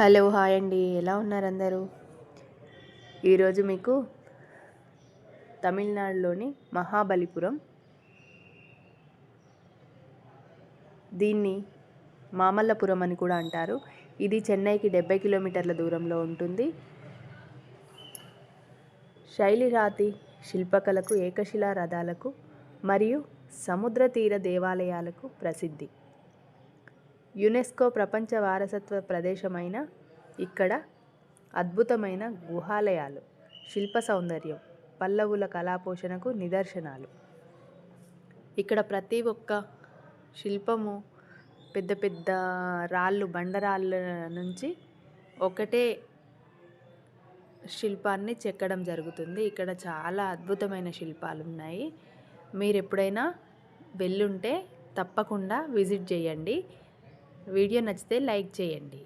Hello hi అండి, ఎలా ఉన్నారు అందరూ? ఈరోజు మీకు తమిళనాడులోని మహాబలిపురం, దీన్ని మామల్లపురం అని కూడా అంటారు. ఇది చెన్నైకి 70 కిలోమీటర్ల దూరంలో ఉంటుంది. శైలిరాతి శిల్పకళకు, ఏకశిలా రథాలకు మరియు సముద్ర తీర దేవాలయాలకు ప్రసిద్ధి. యునెస్కో ప్రపంచ వారసత్వ ప్రదేశమైన ఇక్కడ అద్భుతమైన గుహాలయాలు, శిల్ప సౌందర్యం, పల్లవుల కళాపోషణకు నిదర్శనాలు. ఇక్కడ ప్రతి ఒక్క శిల్పము పెద్ద పెద్ద రాళ్ళు, బండరాళ్ళ నుంచి ఒకటే శిల్పాన్ని చెక్కడం జరుగుతుంది. ఇక్కడ చాలా అద్భుతమైన శిల్పాలు ఉన్నాయి. మీరు ఎప్పుడైనా వెళ్ళుంటే తప్పకుండా విజిట్ చేయండి. వీడియో నచ్చితే లైక్ చేయండి.